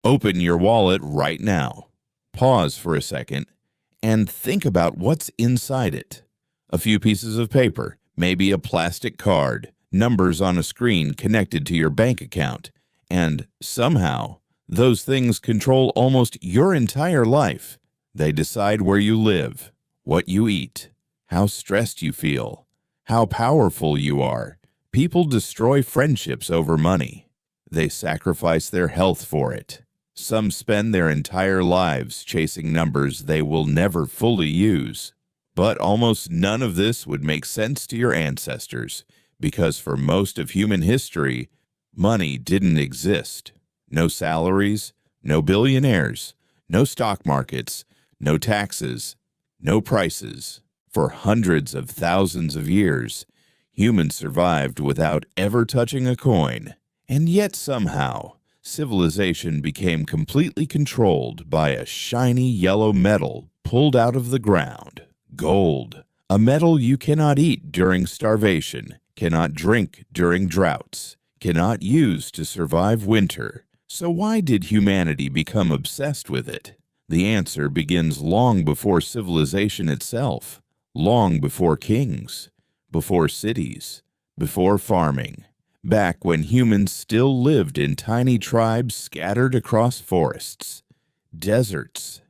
Open your wallet right now. Pause for a second and think about what's inside it. A few pieces of paper, maybe a plastic card, numbers on a screen connected to your bank account, and somehow those things control almost your entire life. They decide where you live, what you eat, how stressed you feel, how powerful you are. People destroy friendships over money. They sacrifice their health for it. Some spend their entire lives chasing numbers they will never fully use. But almost none of this would make sense to your ancestors, because for most of human history, money didn't exist. No salaries, no billionaires, no stock markets, no taxes, no prices. For hundreds of thousands of years, humans survived without ever touching a coin. And yet somehow, civilization became completely controlled by a shiny yellow metal pulled out of the ground. Gold, a metal you cannot eat during starvation, cannot drink during droughts, cannot use to survive winter. So why did humanity become obsessed with it? The answer begins long before civilization itself, long before kings, before cities, before farming. Back when humans still lived in tiny tribes scattered across forests, deserts,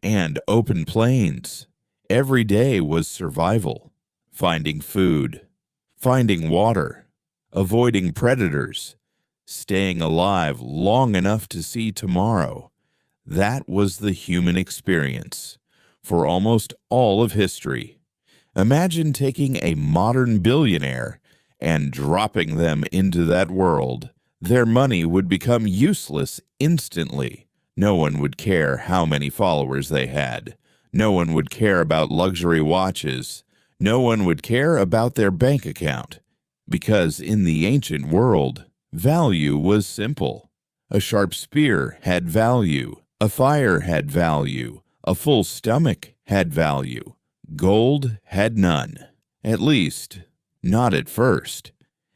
and open plains. Every day was survival, finding food, finding water, avoiding predators, staying alive long enough to see tomorrow. That was the human experience for almost all of history. Imagine taking a modern billionaire and dropping them into that world. Their money would become useless instantly. No one would care how many followers they had. No one would care about luxury watches. No one would care about their bank account. Because in the ancient world, value was simple. A sharp spear had value. A fire had value. A full stomach had value. Gold had none. At least, not at first.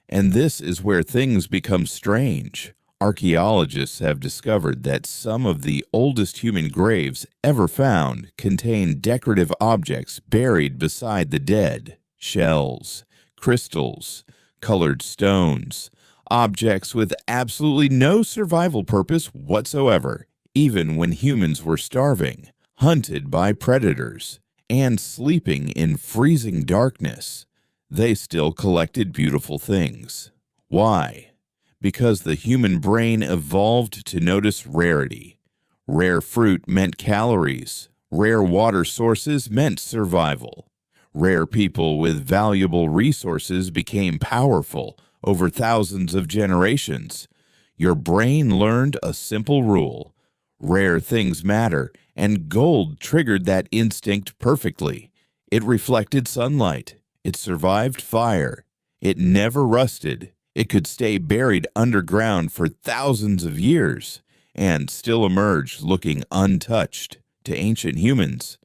And this is where things become strange. Archaeologists have discovered that some of the oldest human graves ever found contain decorative objects buried beside the dead. Shells, crystals, colored stones, objects with absolutely no survival purpose whatsoever, even when humans were starving, hunted by predators, and sleeping in freezing darkness. They still collected beautiful things. Why? Because the human brain evolved to notice rarity. Rare fruit meant calories. Rare water sources meant survival. Rare people with valuable resources became powerful over thousands of generations. Your brain learned a simple rule. Rare things matter, and gold triggered that instinct perfectly. It reflected sunlight. It survived fire. It never rusted. It could stay buried underground for thousands of years and still emerge looking untouched. To ancient humans,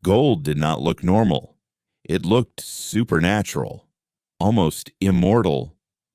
gold did not look normal. It looked supernatural, almost immortal.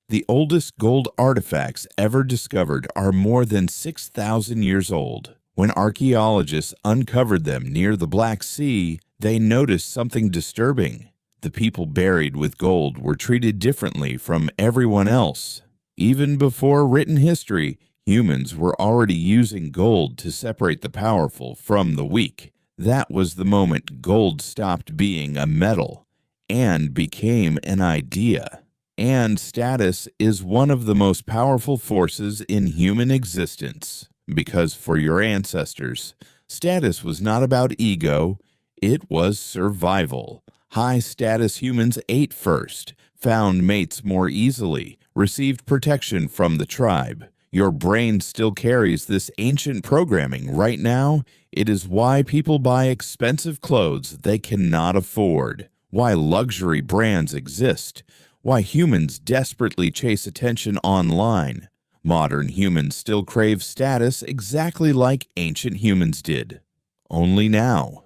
The oldest gold artifacts ever discovered are more than 6,000 years old. When archaeologists uncovered them near the Black Sea, they noticed something disturbing. The people buried with gold were treated differently from everyone else. Even before written history, humans were already using gold to separate the powerful from the weak. That was the moment gold stopped being a metal and became an idea. And status is one of the most powerful forces in human existence. Because for your ancestors, status was not about ego, it was survival. High-status humans ate first, found mates more easily, received protection from the tribe. Your brain still carries this ancient programming right now. It is why people buy expensive clothes they cannot afford, why luxury brands exist, why humans desperately chase attention online. Modern humans still crave status exactly like ancient humans did. Only now.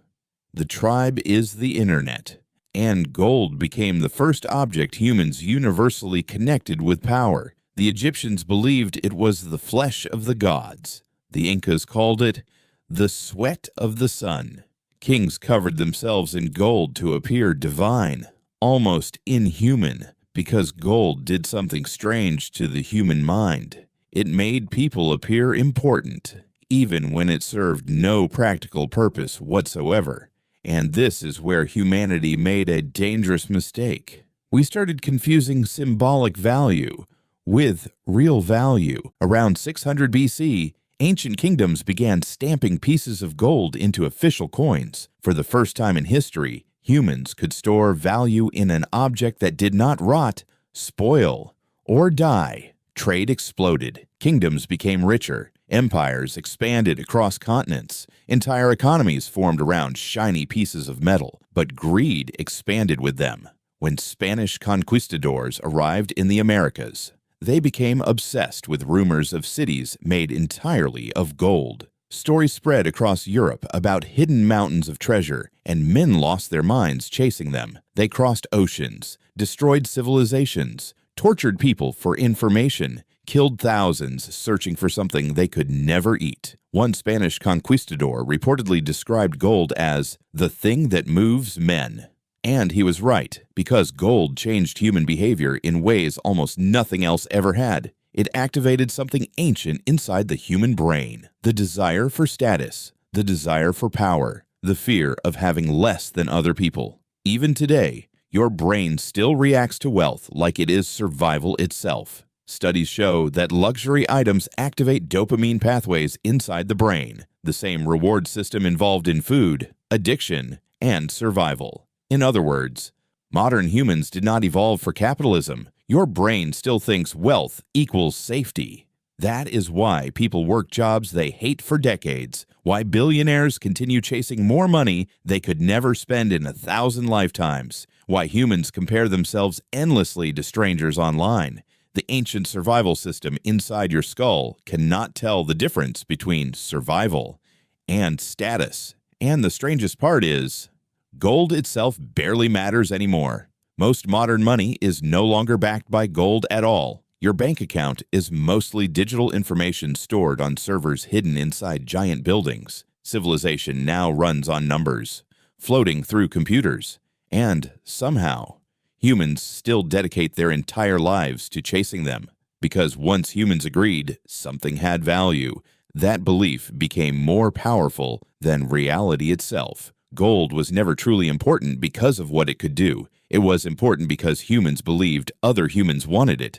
The tribe is the internet. And gold became the first object humans universally connected with power. The Egyptians believed it was the flesh of the gods. The Incas called it the sweat of the sun. Kings covered themselves in gold to appear divine, almost inhuman, because gold did something strange to the human mind. It made people appear important, even when it served no practical purpose whatsoever. And this is where humanity made a dangerous mistake. We started confusing symbolic value with real value. Around 600 BC, ancient kingdoms began stamping pieces of gold into official coins. For the first time in history, humans could store value in an object that did not rot, spoil, or die. Trade exploded. Kingdoms became richer. Empires expanded across continents. Entire economies formed around shiny pieces of metal, but greed expanded with them. When Spanish conquistadors arrived in the Americas, they became obsessed with rumors of cities made entirely of gold. Stories spread across Europe about hidden mountains of treasure, and men lost their minds chasing them. They crossed oceans, destroyed civilizations, tortured people for information, killed thousands searching for something they could never eat. One Spanish conquistador reportedly described gold as the thing that moves men. And he was right, because gold changed human behavior in ways almost nothing else ever had. It activated something ancient inside the human brain: the desire for status, the desire for power, the fear of having less than other people. Even today, your brain still reacts to wealth like it is survival itself. Studies show that luxury items activate dopamine pathways inside the brain, the same reward system involved in food, addiction, and survival. In other words, modern humans did not evolve for capitalism. Your brain still thinks wealth equals safety. That is why people work jobs they hate for decades, why billionaires continue chasing more money they could never spend in 1,000 lifetimes, why humans compare themselves endlessly to strangers online. The ancient survival system inside your skull cannot tell the difference between survival and status. And the strangest part is, gold itself barely matters anymore. Most modern money is no longer backed by gold at all. Your bank account is mostly digital information stored on servers hidden inside giant buildings. Civilization now runs on numbers, floating through computers. And somehow, humans still dedicate their entire lives to chasing them. Because once humans agreed something had value, that belief became more powerful than reality itself. Gold was never truly important because of what it could do. It was important because humans believed other humans wanted it.